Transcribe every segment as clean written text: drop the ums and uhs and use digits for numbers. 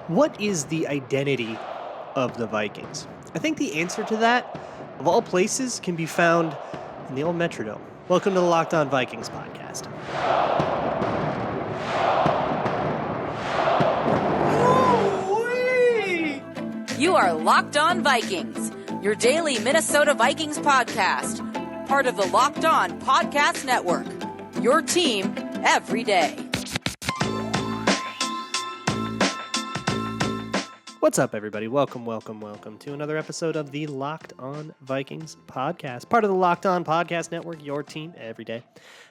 What is the identity of the Vikings? I think the answer to that, of all places, can be found in the old Metrodome. Welcome to the Locked On Vikings podcast. You are Locked On Vikings, your daily Minnesota Vikings podcast, part of the Locked On Podcast Network, your team every day. What's up, everybody? Welcome to another episode of the Locked On Vikings podcast, part of the Locked On Podcast Network, your team every day.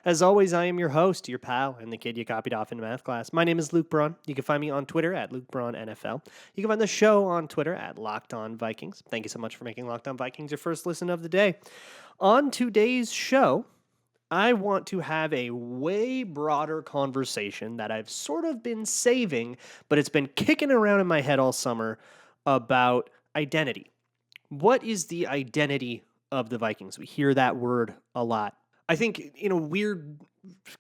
As always, I am your host, your pal, and the kid you copied off in math class. My name is Luke Braun. You can find me on Twitter at Luke Braun NFL. You can find the show on Twitter at Locked On Vikings. Thank you so much for making Locked On Vikings your first listen of the day. On today's show, I want to have a way broader conversation that I've sort of been saving, but it's been kicking around in my head all summer about identity. What is the identity of the Vikings? We hear that word a lot. I think in a weird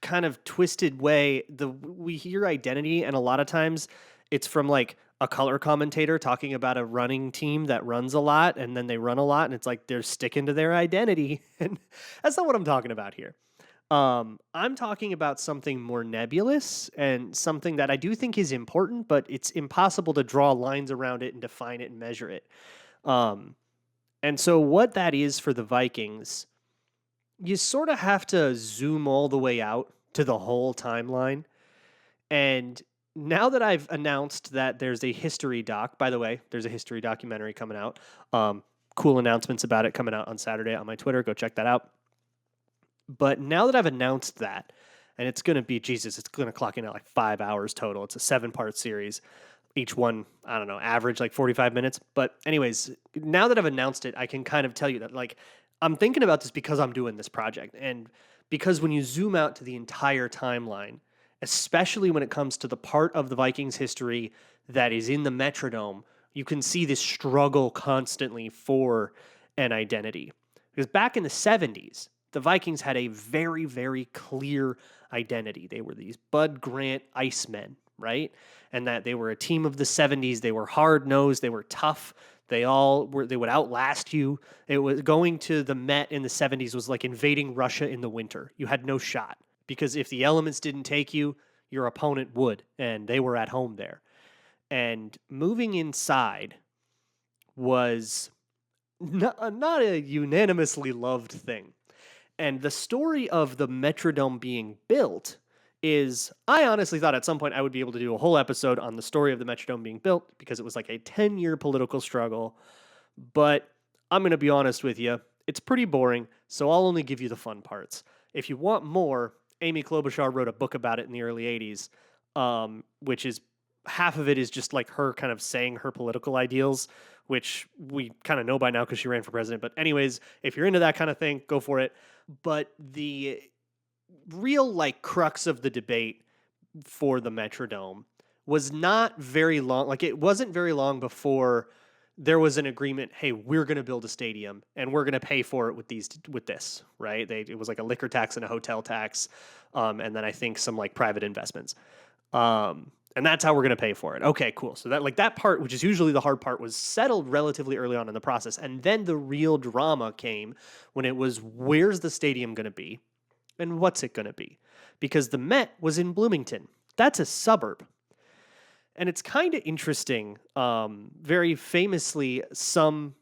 kind of twisted way, we hear identity, and a lot of times it's from like a color commentator talking about a running team that runs a lot, and then they run a lot, and it's like they're sticking to their identity. And that's not what I'm talking about here. I'm talking about something more nebulous and something that I do think is important, but it's impossible to draw lines around it and define it and measure it. And so what that is for the Vikings, you sort of have to zoom all the way out to the whole timeline. And now that I've announced that there's a history doc, by the way, there's a history documentary coming out. Cool announcements about it coming out on Saturday on my Twitter. Go check that out. But now that I've announced that, and it's going to be, it's going to clock in at like 5 hours total. It's a 7-part series. Each one, I don't know, average like 45 minutes. But anyways, now that I've announced it, I can kind of tell you that like I'm thinking about this because I'm doing this project. And because when you zoom out to the entire timeline, especially when it comes to the part of the Vikings history that is in the Metrodome, you can see this struggle constantly for an identity. Because back in the 70s, the Vikings had a very, very clear identity. They were these Bud Grant Icemen, right? And that they were a team of the 70s. They were hard-nosed. They were tough. They would outlast you. It was going to the Met in the 70s was like invading Russia in the winter. You had no shot because if the elements didn't take you, your opponent would, and they were at home there. And moving inside was not a unanimously loved thing. And the story of the Metrodome being built is, I honestly thought at some point I would be able to do a whole episode on the story of the Metrodome being built because it was like a 10-year political struggle. But I'm going to be honest with you, it's pretty boring, so I'll only give you the fun parts. If you want more, Amy Klobuchar wrote a book about it in the early 80s, which is half of it is just like her kind of saying her political ideals, which we kind of know by now because she ran for president. But anyways, if you're into that kind of thing, go for it. But the real like crux of the debate for the Metrodome was not very long. Like it wasn't very long before there was an agreement. Hey, we're going to build a stadium and we're going to pay for it with this, right? It was like a liquor tax and a hotel tax. And then I think some like private investments. And that's how we're going to pay for it. Okay, cool. So that part, which is usually the hard part, was settled relatively early on in the process. And then the real drama came when it was, where's the stadium going to be and what's it going to be? Because the Met was in Bloomington. That's a suburb. And it's kind of interesting. Very famously, some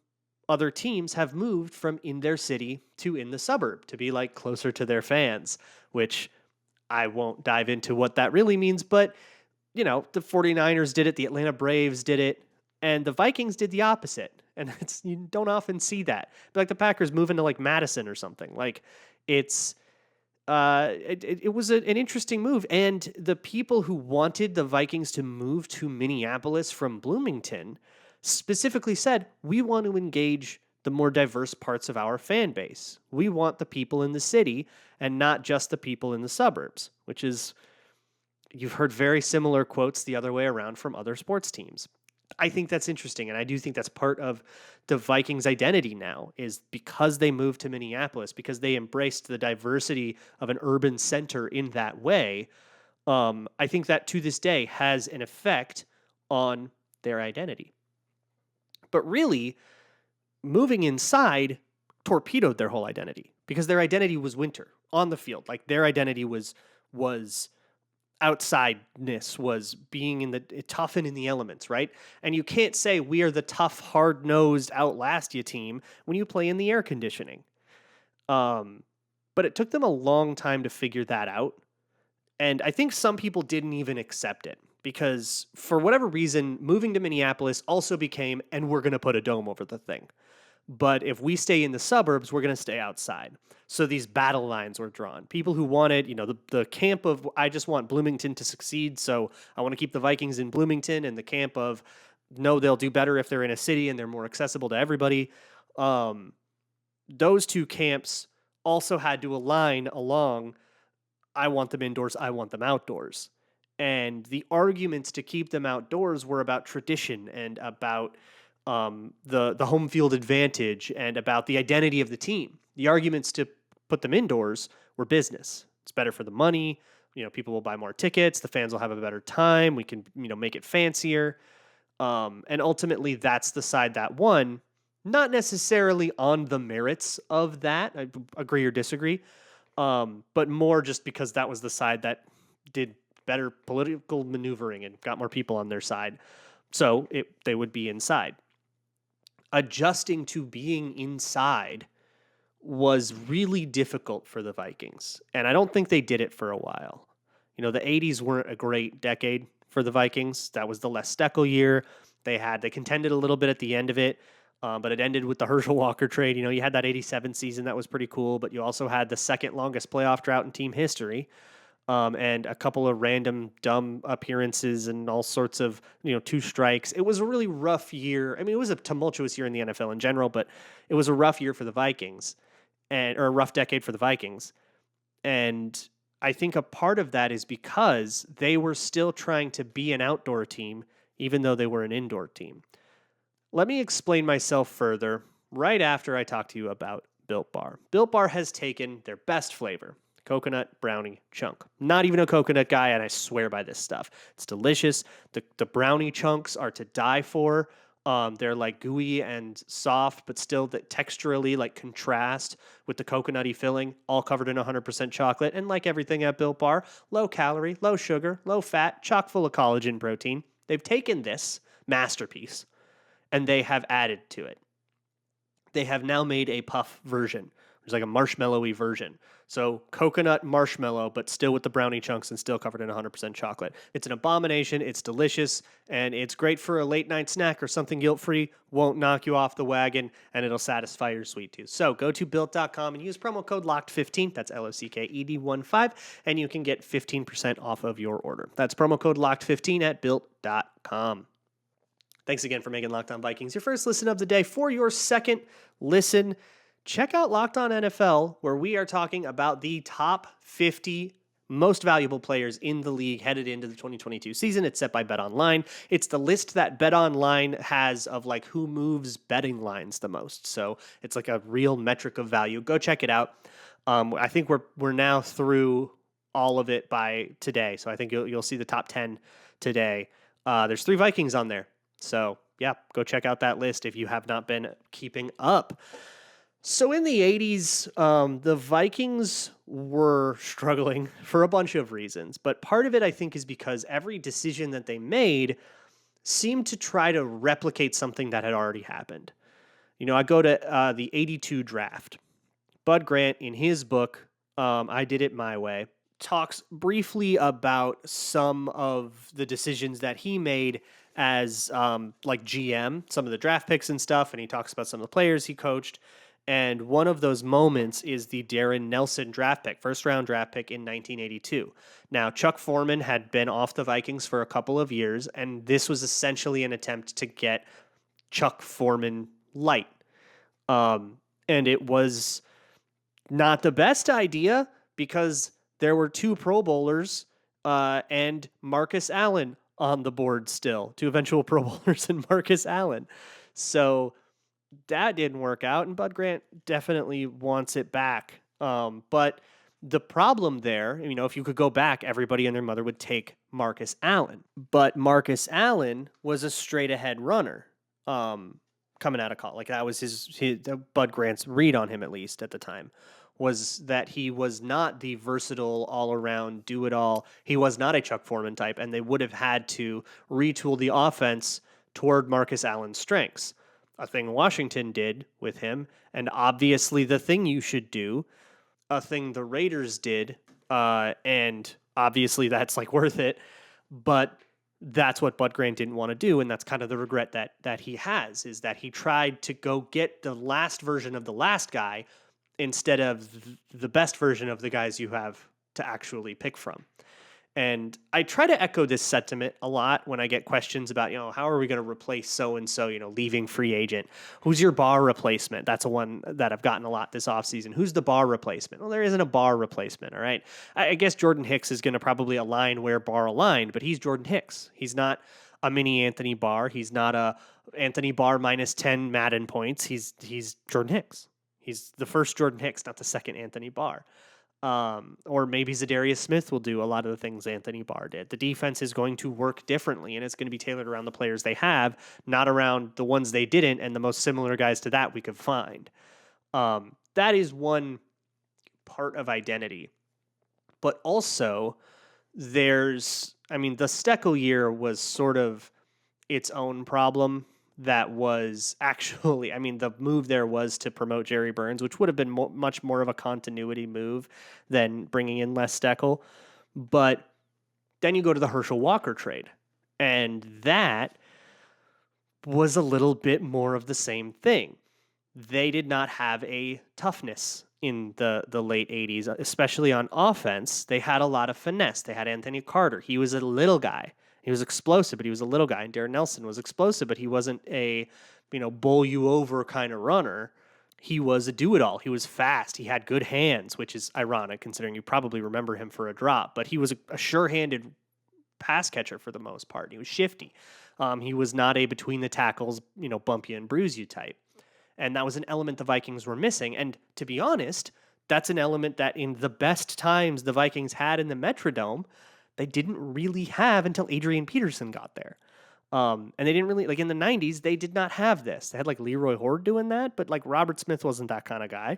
other teams have moved from in their city to in the suburb to be like closer to their fans, which I won't dive into what that really means, but you know, the 49ers did it, the Atlanta Braves did it, and the Vikings did the opposite. And you don't often see that. But like the Packers moving to like Madison or something. Like it was an interesting move. And the people who wanted the Vikings to move to Minneapolis from Bloomington specifically said, we want to engage the more diverse parts of our fan base. We want the people in the city and not just the people in the suburbs, which is... You've heard very similar quotes the other way around from other sports teams. I think that's interesting, and I do think that's part of the Vikings' identity now, is because they moved to Minneapolis, because they embraced the diversity of an urban center in that way. I think that to this day has an effect on their identity. But really, moving inside torpedoed their whole identity because their identity was winter on the field. Like their identity was outsideness, was being in the tough and in the elements, right? And you can't say we are the tough, hard-nosed, outlast you team when you play in the air conditioning. But it took them a long time to figure that out. And I think some people didn't even accept it because for whatever reason, moving to Minneapolis also became, and we're going to put a dome over the thing. But if we stay in the suburbs, we're going to stay outside. So these battle lines were drawn. People who wanted, the camp of, I just want Bloomington to succeed, so I want to keep the Vikings in Bloomington, and the camp of, no, they'll do better if they're in a city and they're more accessible to everybody. Those two camps also had to align along, I want them indoors, I want them outdoors. And the arguments to keep them outdoors were about tradition and about the home field advantage and about the identity of the team. The arguments to put them indoors were business. It's better for the money. People will buy more tickets. The fans will have a better time. We can, make it fancier. And ultimately, that's the side that won. Not necessarily on the merits of that. I agree or disagree. But more just because that was the side that did better political maneuvering and got more people on their side. So they would be inside. Adjusting to being inside was really difficult for the Vikings. And I don't think they did it for a while. The 80s weren't a great decade for the Vikings. That was the Les Steckel year. They contended a little bit at the end of it, but it ended with the Herschel Walker trade. You had that 87 season that was pretty cool, but you also had the second longest playoff drought in team history. And a couple of random dumb appearances and all sorts of, 2 strikes. It was a really rough year. I mean, it was a tumultuous year in the NFL in general, but it was a rough year for the Vikings or a rough decade for the Vikings. And I think a part of that is because they were still trying to be an outdoor team, even though they were an indoor team. Let me explain myself further right after I talk to you about Built Bar. Built Bar has taken their best flavor, coconut brownie chunk. Not even a coconut guy, and I swear by this stuff. It's delicious. The brownie chunks are to die for. They're like gooey and soft, but still that texturally like contrast with the coconutty filling, all covered in 100% chocolate. And like everything at Built Bar, low calorie, low sugar, low fat, chock full of collagen protein. They've taken this masterpiece and they have added to it. They have now made a puff version. There's like a marshmallowy version. So coconut marshmallow, but still with the brownie chunks and still covered in 100% chocolate. It's an abomination. It's delicious. And it's great for a late night snack or something guilt-free. Won't knock you off the wagon, and it'll satisfy your sweet tooth. So go to Built.com and use promo code LOCKED15. That's LOCKED15. And you can get 15% off of your order. That's promo code LOCKED15 at Built.com. Thanks again for making Locked On Vikings your first listen of the day. For your second listen, check out Locked On NFL, where we are talking about the top 50 most valuable players in the league headed into the 2022 season. It's set by BetOnline. It's the list that BetOnline has of like who moves betting lines the most. So it's like a real metric of value. Go check it out. I think we're now through all of it by today. So I think you'll see the top 10 today. There's 3 Vikings on there. So yeah, go check out that list if you have not been keeping up. So in the 80s, the Vikings were struggling for a bunch of reasons, but part of it I think is because every decision that they made seemed to try to replicate something that had already happened. I go to the 82 draft. Bud Grant, in his book, I Did It My Way, talks briefly about some of the decisions that he made as like GM, some of the draft picks and stuff, and he talks about some of the players he coached. And one of those moments is the Darren Nelson draft pick, first-round draft pick in 1982. Now, Chuck Foreman had been off the Vikings for a couple of years, and this was essentially an attempt to get Chuck Foreman light. And it was not the best idea because there were 2 Pro Bowlers and Marcus Allen on the board still, 2 eventual Pro Bowlers and Marcus Allen. So that didn't work out, and Bud Grant definitely wants it back. But the problem there, if you could go back, everybody and their mother would take Marcus Allen. But Marcus Allen was a straight ahead runner coming out of college. Like that was his Bud Grant's read on him, at least at the time, was that he was not the versatile all around do it all. He was not a Chuck Foreman type, and they would have had to retool the offense toward Marcus Allen's strengths. A thing Washington did with him, and obviously the thing you should do, a thing the Raiders did, and obviously that's like worth it, but that's what Bud Grant didn't want to do, and that's kind of the regret that he has, is that he tried to go get the last version of the last guy instead of the best version of the guys you have to actually pick from. And I try to echo this sentiment a lot when I get questions about, how are we going to replace so-and-so, leaving free agent? Who's your Barr replacement? That's a one that I've gotten a lot this offseason. Who's the Barr replacement? Well, there isn't a Barr replacement, all right? I guess Jordan Hicks is going to probably align where Barr aligned, but he's Jordan Hicks. He's not a mini Anthony Barr. He's not a Anthony Barr minus 10 Madden points. He's Jordan Hicks. He's the first Jordan Hicks, not the second Anthony Barr. Or maybe Zadarius Smith will do a lot of the things Anthony Barr did. The defense is going to work differently, and it's going to be tailored around the players they have, not around the ones they didn't, and the most similar guys to that we could find. That is one part of identity. But also, the Steckel year was sort of its own problem. That was actually, the move there was to promote Jerry Burns, which would have been much more of a continuity move than bringing in Les Steckel. But then you go to the Herschel Walker trade, and that was a little bit more of the same thing. They did not have a toughness in the late 80s, especially on offense. They had a lot of finesse. They had Anthony Carter. He was a little guy. He was explosive, but he was a little guy. And Darren Nelson was explosive, but he wasn't a, bowl you over kind of runner. He was a do-it-all. He was fast. He had good hands, which is ironic considering you probably remember him for a drop. But he was a sure-handed pass catcher for the most part. He was shifty. He was not a between the tackles, bump you and bruise you type. And that was an element the Vikings were missing. And to be honest, that's an element that in the best times the Vikings had in the Metrodome, they didn't really have until Adrian Peterson got there. And they didn't really, in the 90s, they did not have this. They had Leroy Horde doing that, but Robert Smith wasn't that kind of guy.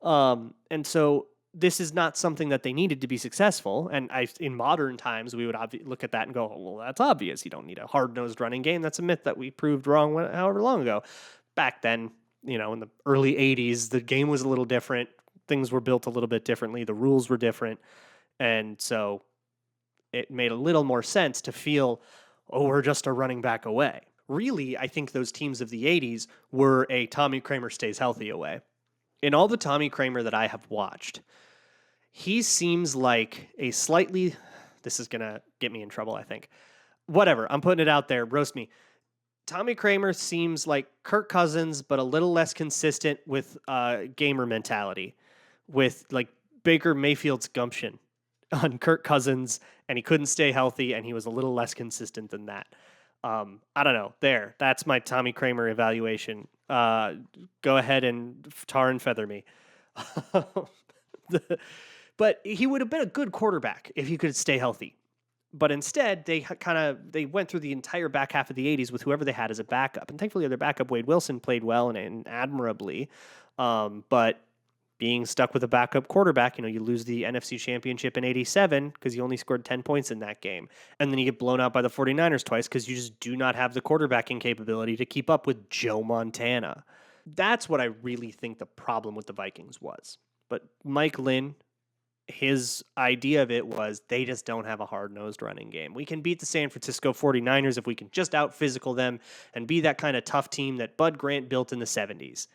And so this is not something that they needed to be successful. And in modern times, we would look at that and go, well, that's obvious. You don't need a hard-nosed running game. That's a myth that we proved wrong however long ago. Back then, in the early 80s, the game was a little different. Things were built a little bit differently. The rules were different. And so it made a little more sense to feel, we're just a running back away. Really, I think those teams of the 80s were a Tommy Kramer stays healthy away. In all the Tommy Kramer that I have watched, he seems like a slightly, this is going to get me in trouble, I think. Whatever, I'm putting it out there, roast me. Tommy Kramer seems like Kirk Cousins, but a little less consistent with gamer mentality, with Baker Mayfield's gumption on Kirk Cousins, and he couldn't stay healthy, and he was a little less consistent than that. I don't know. That's my Tommy Kramer evaluation. Go ahead and tar and feather me. But he would have been a good quarterback if he could stay healthy. But instead, they went through the entire back half of the 80s with whoever they had as a backup. And thankfully, their backup, Wade Wilson, played well and admirably. But being stuck with a backup quarterback, you lose the NFC Championship in 87 because you only scored 10 points in that game. And then you get blown out by the 49ers twice because you just do not have the quarterbacking capability to keep up with Joe Montana. That's what I really think the problem with the Vikings was. But Mike Lynn, his idea of it was they just don't have a hard-nosed running game. We can beat the San Francisco 49ers if we can just out-physical them and be that kind of tough team that Bud Grant built in the 70s.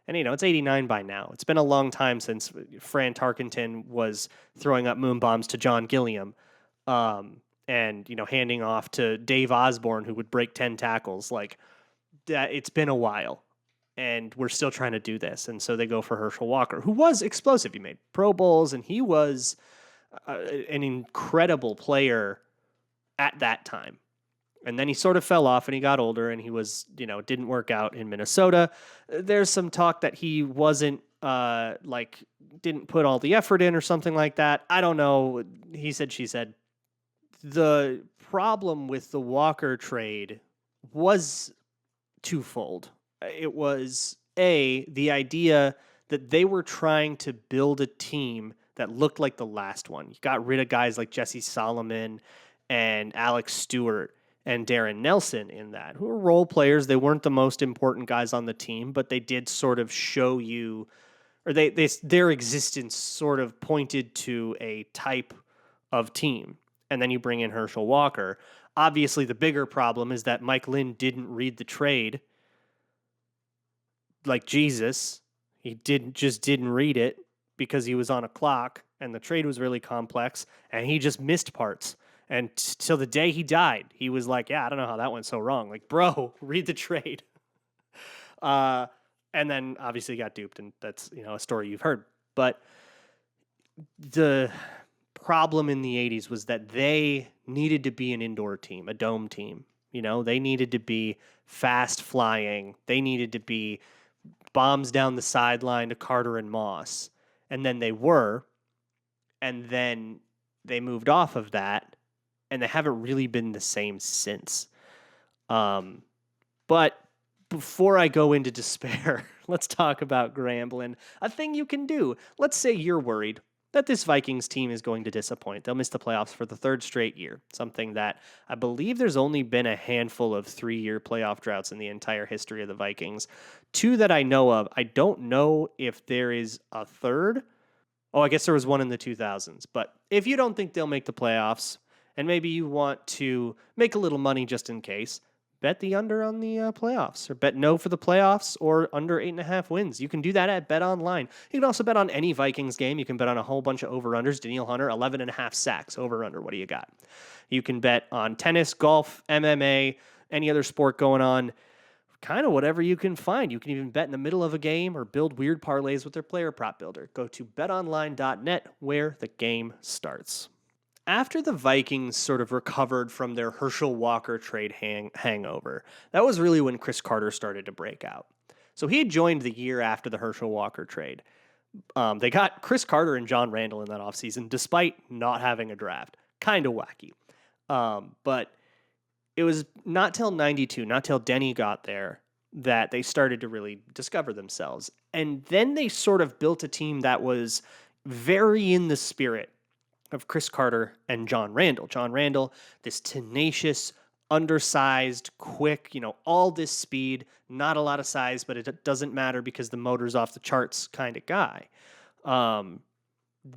And, it's 89 by now. It's been a long time since Fran Tarkenton was throwing up moon bombs to John Gilliam and, handing off to Dave Osborne, who would break 10 tackles. That. It's been a while, and we're still trying to do this. And so they go for Herschel Walker, who was explosive. He made Pro Bowls, and he was an incredible player at that time. And then he sort of fell off and he got older and he was, didn't work out in Minnesota. There's some talk that he wasn't didn't put all the effort in or something like that. I don't know. He said, she said, the problem with the Walker trade was twofold. It was the idea that they were trying to build a team that looked like the last one. You got rid of guys like Jesse Solomon and Alex Stewart and Darren Nelson in that, who were role players. They weren't the most important guys on the team, but they did sort of show you, or their existence sort of pointed to a type of team. And then you bring in Herschel Walker. Obviously, the bigger problem is that Mike Lynn didn't read the trade like Jesus. He didn't read it because he was on a clock, and the trade was really complex, and he just missed parts. And till the day he died, he was like, "Yeah, I don't know how that went so wrong." Like, bro, read the trade. And then obviously got duped, and that's a story you've heard. But the problem in the 80s was that they needed to be an indoor team, a dome team. They needed to be fast flying. They needed to be bombs down the sideline to Carter and Moss. And then they were. And then they moved off of that. And they haven't really been the same since. But before I go into despair, let's talk about Grambling. A thing you can do. Let's say you're worried that this Vikings team is going to disappoint. They'll miss the playoffs for the third straight year, something that I believe there's only been a handful of 3-year playoff droughts in the entire history of the Vikings. 2 that I know of. I don't know if there is a third. Oh, I guess there was one in the 2000s. But if you don't think they'll make the playoffs, and maybe you want to make a little money just in case, bet the under on the playoffs, or bet no for the playoffs, or under 8.5 wins. You can do that at Bet Online. You can also bet on any Vikings game. You can bet on a whole bunch of over-unders. Daniil Hunter, 11.5 sacks, over-under. What do you got? You can bet on tennis, golf, MMA, any other sport going on, kind of whatever you can find. You can even bet in the middle of a game or build weird parlays with their player prop builder. Go to betonline.net where the game starts. After the Vikings sort of recovered from their Herschel Walker trade hangover, that was really when Chris Carter started to break out. So he had joined the year after the Herschel Walker trade. They got Chris Carter and John Randall in that offseason, despite not having a draft. Kind of wacky. But it was not till 92, not till Denny got there, that they started to really discover themselves. And then they sort of built a team that was very in the spirit of Chris Carter and John Randall. John Randall, this tenacious, undersized, quick, all this speed, not a lot of size, but it doesn't matter because the motor's off the charts kind of guy.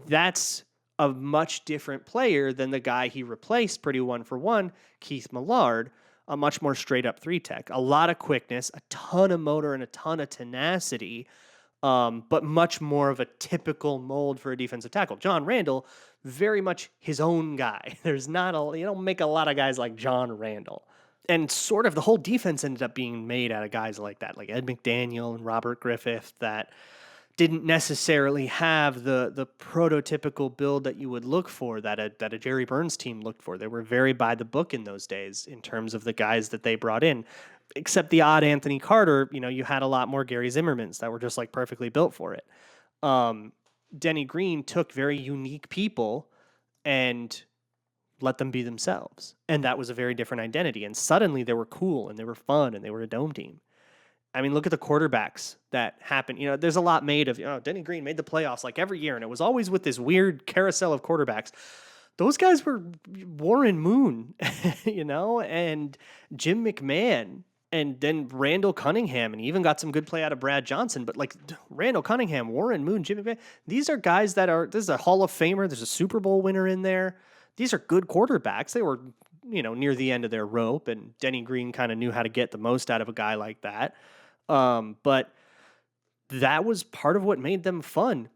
That's a much different player than the guy he replaced pretty one-for-one, Keith Millard, a much more straight-up 3-tech. A lot of quickness, a ton of motor, and a ton of tenacity, but much more of a typical mold for a defensive tackle. John Randall, very much his own guy. You don't make a lot of guys like John Randall. And sort of the whole defense ended up being made out of guys like that, like Ed McDaniel and Robert Griffith, that didn't necessarily have the prototypical build that you would look for, that a Jerry Burns team looked for. They were very by the book in those days in terms of the guys that they brought in. Except the odd Anthony Carter, you had a lot more Gary Zimmermans that were just like perfectly built for it. Denny Green took very unique people and let them be themselves. And that was a very different identity. And suddenly they were cool and they were fun and they were a dome team. I mean, look at the quarterbacks that happened. There's a lot made of, Denny Green made the playoffs like every year. And it was always with this weird carousel of quarterbacks. Those guys were Warren Moon, and Jim McMahon. And then Randall Cunningham, and he even got some good play out of Brad Johnson. But like Randall Cunningham, Warren Moon, Jimmy McMahon, these are guys this is a Hall of Famer. There's a Super Bowl winner in there. These are good quarterbacks. They were, near the end of their rope, and Denny Green kind of knew how to get the most out of a guy like that. But that was part of what made them fun.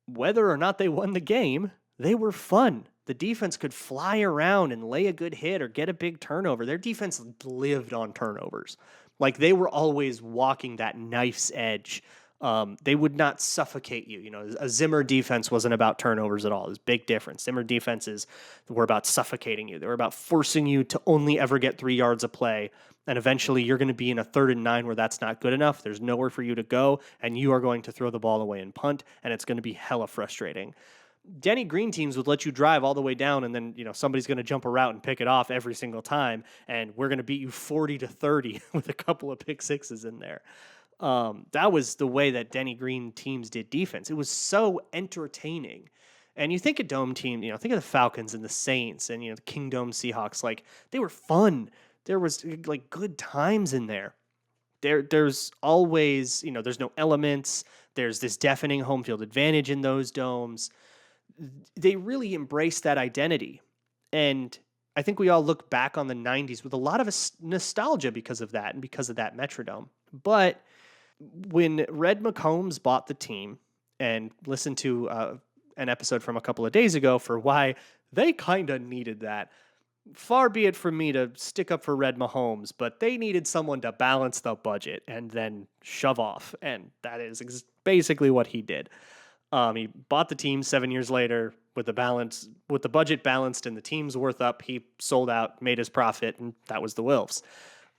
Whether or not they won the game, they were fun. The defense could fly around and lay a good hit or get a big turnover. Their defense lived on turnovers. Like, they were always walking that knife's edge. They would not suffocate you. A Zimmer defense wasn't about turnovers at all. It was a big difference. Zimmer defenses were about suffocating you. They were about forcing you to only ever get 3 yards of play. And eventually you're going to be in a 3rd and 9 where that's not good enough. There's nowhere for you to go. And you are going to throw the ball away and punt. And it's going to be hella frustrating. Denny Green teams would let you drive all the way down, and then somebody's going to jump a route and pick it off every single time, and we're going to beat you 40-30 with a couple of pick sixes in there. That was the way that Denny Green teams did defense. It was so entertaining. And you think a dome team, think of the Falcons and the Saints and the Kingdom Seahawks, like they were fun. There was like good times in there. There's always, there's no elements. There's this deafening home field advantage in those domes. They really embrace that identity. And I think we all look back on the 90s with a lot of nostalgia because of that and because of that Metrodome. But when Red McCombs bought the team, and listened to an episode from a couple of days ago for why they kind of needed that. Far be it from me to stick up for Red Mahomes, but they needed someone to balance the budget and then shove off. And that is basically what he did. He bought the team 7 years later with the budget balanced and the team's worth up. He sold out, made his profit, and that was the Wilfs.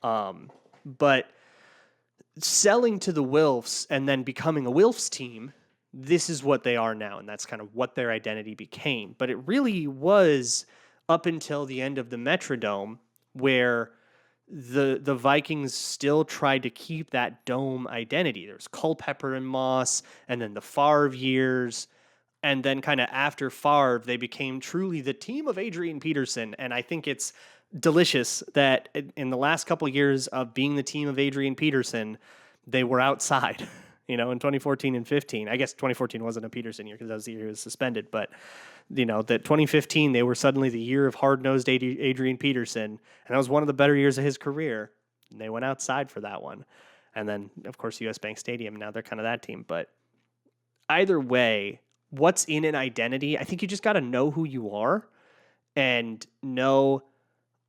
But selling to the Wilfs and then becoming a Wilfs team, this is what they are now, and that's kind of what their identity became. But it really was up until the end of the Metrodome where the Vikings still tried to keep that dome identity. There's Culpepper and Moss, and then the Favre years, and then kind of after Favre, they became truly the team of Adrian Peterson. And I think it's delicious that in the last couple of years of being the team of Adrian Peterson, they were outside, in 2014 and 15. I guess 2014 wasn't a Peterson year because that was the year he was suspended, but that 2015, they were suddenly the year of hard-nosed Adrian Peterson, and that was one of the better years of his career. And they went outside for that one. And then, of course, US Bank Stadium, now they're kind of that team. But either way, what's in an identity, I think you just got to know who you are and know,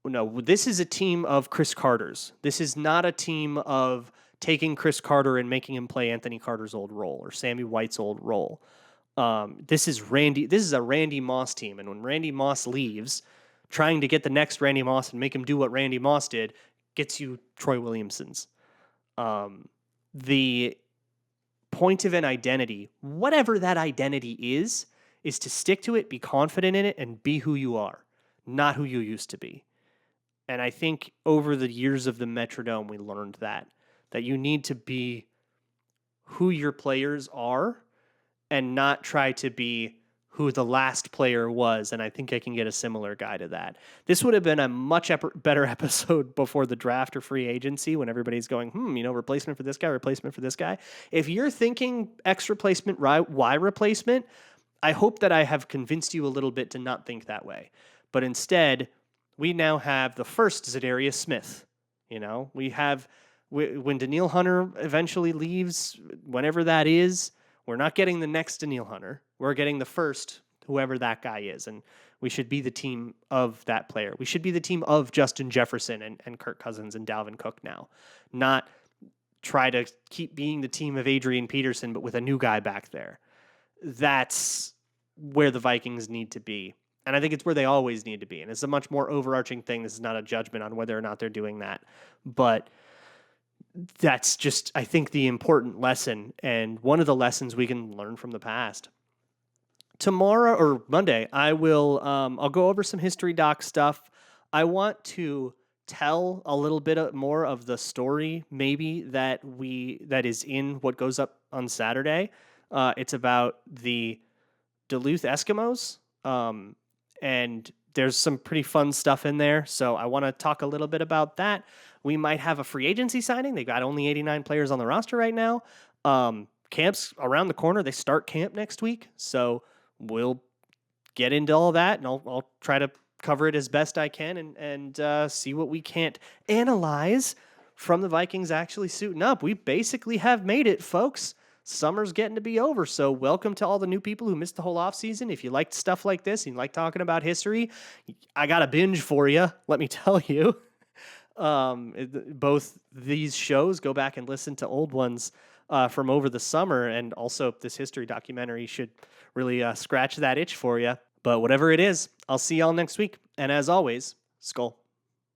this is a team of Chris Carters. This is not a team of taking Chris Carter and making him play Anthony Carter's old role or Sammy White's old role. This is a Randy Moss team. And when Randy Moss leaves, trying to get the next Randy Moss and make him do what Randy Moss did gets you Troy Williamsons. The point of an identity, whatever that identity is to stick to it, be confident in it, and be who you are, not who you used to be. And I think over the years of the Metrodome, we learned that you need to be who your players are and not try to be who the last player was. And I think I can get a similar guy to that. This would have been a much better episode before the draft or free agency when everybody's going, replacement for this guy, replacement for this guy. If you're thinking X replacement, Y replacement, I hope that I have convinced you a little bit to not think that way. But instead, we now have the first Zadarius Smith. We have, when Danielle Hunter eventually leaves, whenever that is, we're not getting the next Danielle Hunter. We're getting the first, whoever that guy is. And we should be the team of that player. We should be the team of Justin Jefferson and Kirk Cousins and Dalvin Cook now. Not try to keep being the team of Adrian Peterson, but with a new guy back there. That's where the Vikings need to be. And I think it's where they always need to be. And it's a much more overarching thing. This is not a judgment on whether or not they're doing that. But that's just, I think, the important lesson. And one of the lessons we can learn from the past. Tomorrow or Monday, I'll go over some History Doc stuff. I want to tell a little bit more of the story, maybe, that is in what goes up on Saturday. It's about the Duluth Eskimos. And there's some pretty fun stuff in there. So I want to talk a little bit about that. We might have a free agency signing. They've got only 89 players on the roster right now. Camp's around the corner. They start camp next week. So we'll get into all that, and I'll try to cover it as best I can and see what we can't analyze from the Vikings actually suiting up. We basically have made it, folks. Summer's getting to be over, so welcome to all the new people who missed the whole offseason. If you liked stuff like this and you like talking about history, I got a binge for you, let me tell you. Both these shows, go back and listen to old ones from over the summer, and also this history documentary should really scratch that itch for you. But whatever it is, I'll see y'all next week. And as always, Skull.